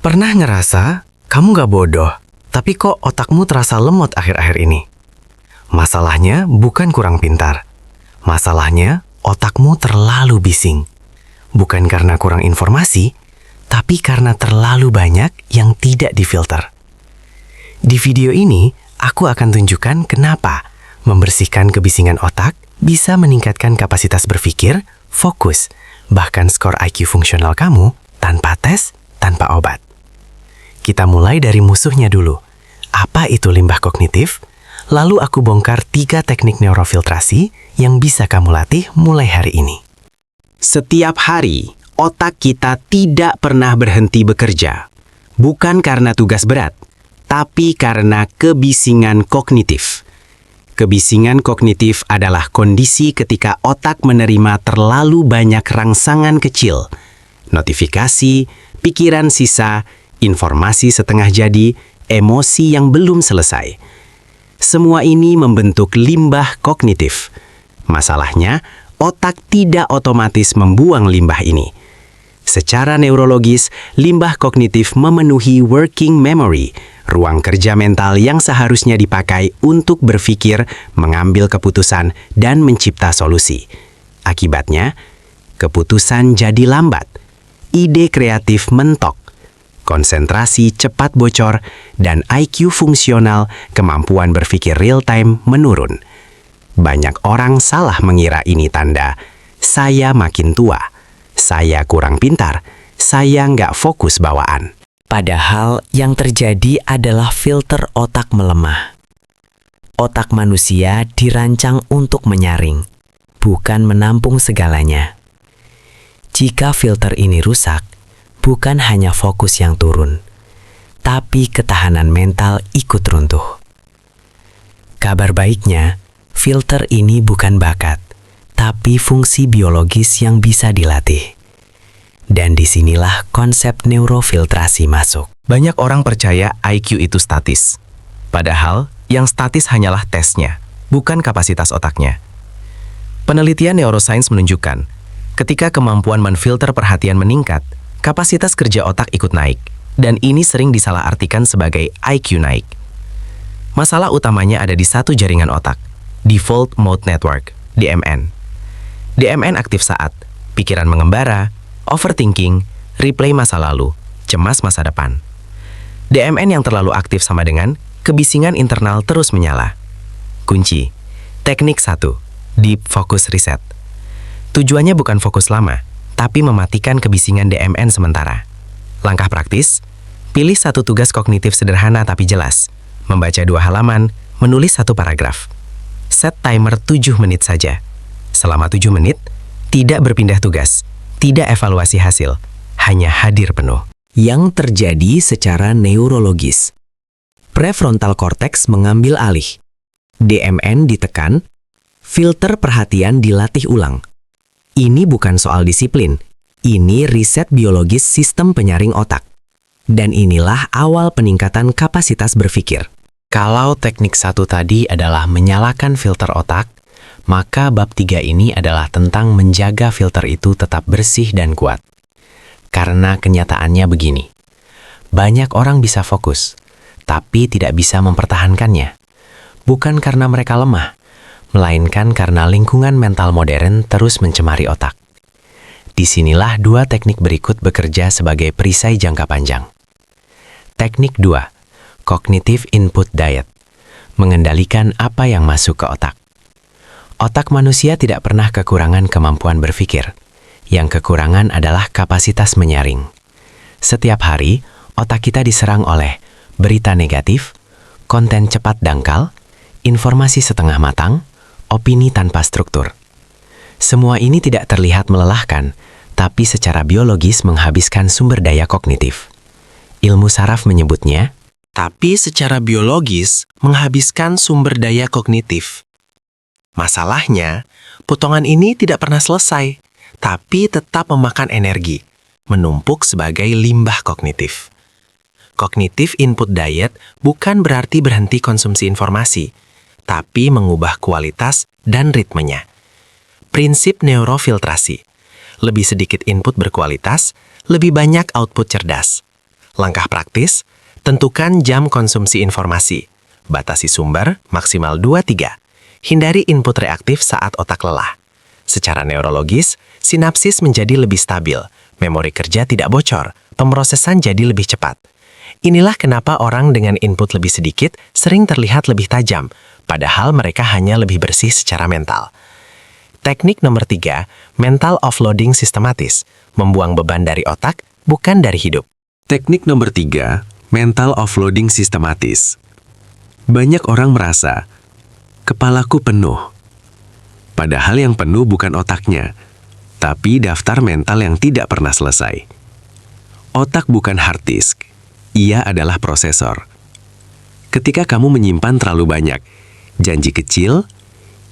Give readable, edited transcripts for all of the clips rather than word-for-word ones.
Pernah ngerasa kamu gak bodoh, tapi kok otakmu terasa lemot akhir-akhir ini? Masalahnya bukan kurang pintar. Masalahnya otakmu terlalu bising. Bukan karena kurang informasi, tapi karena terlalu banyak yang tidak difilter. Di video ini, aku akan tunjukkan kenapa membersihkan kebisingan otak bisa meningkatkan kapasitas berpikir, fokus, bahkan skor IQ fungsional kamu tanpa tes, tanpa obat. Kita mulai dari musuhnya dulu. Apa itu limbah kognitif? Lalu aku bongkar 3 teknik neurofiltrasi yang bisa kamu latih mulai hari ini. Setiap hari, otak kita tidak pernah berhenti bekerja. Bukan karena tugas berat, tapi karena kebisingan kognitif. Kebisingan kognitif adalah kondisi ketika otak menerima terlalu banyak rangsangan kecil, notifikasi, pikiran sisa, informasi setengah jadi, emosi yang belum selesai. Semua ini membentuk limbah kognitif. Masalahnya, otak tidak otomatis membuang limbah ini. Secara neurologis, limbah kognitif memenuhi working memory, ruang kerja mental yang seharusnya dipakai untuk berpikir, mengambil keputusan, dan mencipta solusi. Akibatnya, keputusan jadi lambat, ide kreatif mentok, konsentrasi cepat bocor, dan IQ fungsional, kemampuan berpikir real-time menurun. Banyak orang salah mengira ini tanda, saya makin tua, saya kurang pintar, saya nggak fokus bawaan. Padahal yang terjadi adalah filter otak melemah. Otak manusia dirancang untuk menyaring, bukan menampung segalanya. Jika filter ini rusak, bukan hanya fokus yang turun, tapi ketahanan mental ikut runtuh. Kabar baiknya, filter ini bukan bakat, tapi fungsi biologis yang bisa dilatih. Dan disinilah konsep neurofiltrasi masuk. Banyak orang percaya IQ itu statis. Padahal, yang statis hanyalah tesnya, bukan kapasitas otaknya. Penelitian neuroscience menunjukkan, ketika kemampuan menfilter perhatian meningkat, kapasitas kerja otak ikut naik, dan ini sering disalahartikan sebagai IQ naik. Masalah utamanya ada di satu jaringan otak, Default Mode Network, DMN. DMN aktif saat pikiran mengembara, overthinking, replay masa lalu, cemas masa depan. DMN yang terlalu aktif sama dengan kebisingan internal terus menyala. Kunci, teknik 1, Deep Focus Reset. Tujuannya bukan fokus lama, tapi mematikan kebisingan DMN sementara. Langkah praktis, pilih satu tugas kognitif sederhana tapi jelas. Membaca 2 halaman, menulis 1 paragraf. Set timer 7 menit saja. Selama 7 menit, tidak berpindah tugas, tidak evaluasi hasil, hanya hadir penuh. Yang terjadi secara neurologis. Prefrontal cortex mengambil alih. DMN ditekan, filter perhatian dilatih ulang. Ini bukan soal disiplin, ini riset biologis sistem penyaring otak. Dan inilah awal peningkatan kapasitas berpikir. Kalau teknik 1 tadi adalah menyalakan filter otak, maka bab 3 ini adalah tentang menjaga filter itu tetap bersih dan kuat. Karena kenyataannya begini, banyak orang bisa fokus, tapi tidak bisa mempertahankannya. Bukan karena mereka lemah, melainkan karena lingkungan mental modern terus mencemari otak. Disinilah 2 teknik berikut bekerja sebagai perisai jangka panjang. Teknik 2, Cognitive Input Diet, mengendalikan apa yang masuk ke otak. Otak manusia tidak pernah kekurangan kemampuan berpikir. Yang kekurangan adalah kapasitas menyaring. Setiap hari, otak kita diserang oleh berita negatif, konten cepat dangkal, informasi setengah matang, opini tanpa struktur. Semua ini tidak terlihat melelahkan, tapi secara biologis menghabiskan sumber daya kognitif. Ilmu saraf menyebutnya, tapi secara biologis menghabiskan sumber daya kognitif. Masalahnya, potongan ini tidak pernah selesai, tapi tetap memakan energi, menumpuk sebagai limbah kognitif. Cognitive Input Diet bukan berarti berhenti konsumsi informasi, tapi mengubah kualitas dan ritmenya. Prinsip neurofiltrasi, lebih sedikit input berkualitas, lebih banyak output cerdas. Langkah praktis, tentukan jam konsumsi informasi. Batasi sumber maksimal 2-3. Hindari input reaktif saat otak lelah. Secara neurologis, sinapsis menjadi lebih stabil, memori kerja tidak bocor, pemrosesan jadi lebih cepat. Inilah kenapa orang dengan input lebih sedikit sering terlihat lebih tajam, padahal mereka hanya lebih bersih secara mental. Teknik nomor 3, mental offloading sistematis, membuang beban dari otak, bukan dari hidup. Teknik nomor 3, mental offloading sistematis. Banyak orang merasa, kepalaku penuh. Padahal yang penuh bukan otaknya, tapi daftar mental yang tidak pernah selesai. Otak bukan hard disk, ia adalah prosesor. Ketika kamu menyimpan terlalu banyak, janji kecil,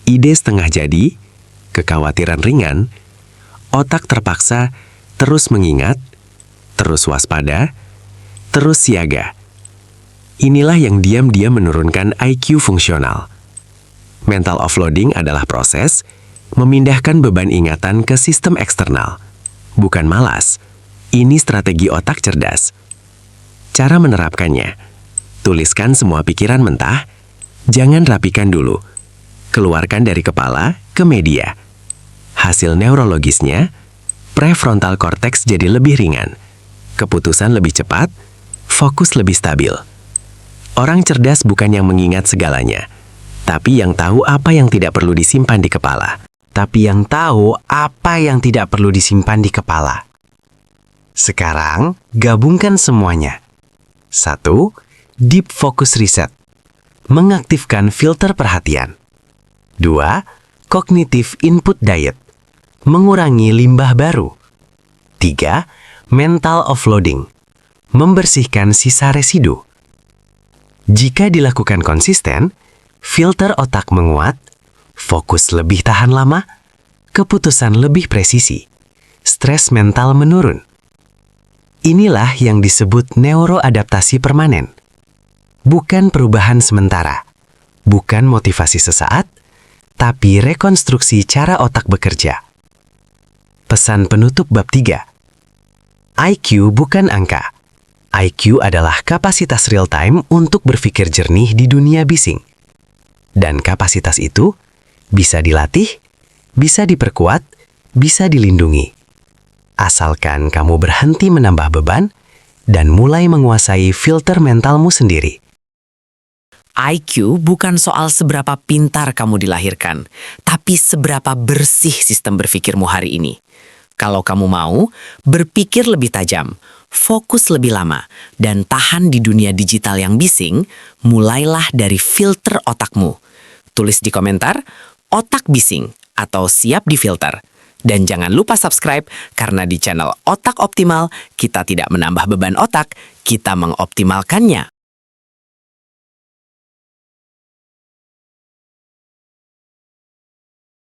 ide setengah jadi, kekhawatiran ringan, otak terpaksa terus mengingat, terus waspada, terus siaga. Inilah yang diam-diam menurunkan IQ fungsional. Mental offloading adalah proses memindahkan beban ingatan ke sistem eksternal. Bukan malas, ini strategi otak cerdas. Cara menerapkannya, tuliskan semua pikiran mentah, jangan rapikan dulu. Keluarkan dari kepala ke media. Hasil neurologisnya, prefrontal cortex jadi lebih ringan. Keputusan lebih cepat, fokus lebih stabil. Orang cerdas bukan yang mengingat segalanya, tapi yang tahu apa yang tidak perlu disimpan di kepala. Sekarang, gabungkan semuanya. 1. Deep Focus Reset. Mengaktifkan filter perhatian. 2. Cognitive Input Diet. Mengurangi limbah baru. 3. Mental Offloading. Membersihkan sisa residu. Jika dilakukan konsisten, filter otak menguat, fokus lebih tahan lama, keputusan lebih presisi, stres mental menurun. Inilah yang disebut neuroadaptasi permanen. Bukan perubahan sementara, bukan motivasi sesaat, tapi rekonstruksi cara otak bekerja. Pesan penutup bab 3. IQ bukan angka. IQ adalah kapasitas real-time untuk berpikir jernih di dunia bising. Dan kapasitas itu bisa dilatih, bisa diperkuat, bisa dilindungi. Asalkan kamu berhenti menambah beban dan mulai menguasai filter mentalmu sendiri. IQ bukan soal seberapa pintar kamu dilahirkan, tapi seberapa bersih sistem berpikirmu hari ini. Kalau kamu mau, berpikir lebih tajam, fokus lebih lama, dan tahan di dunia digital yang bising, mulailah dari filter otakmu. Tulis di komentar, otak bising atau siap difilter. Dan jangan lupa subscribe, karena di channel Otak Optimal, kita tidak menambah beban otak, kita mengoptimalkannya.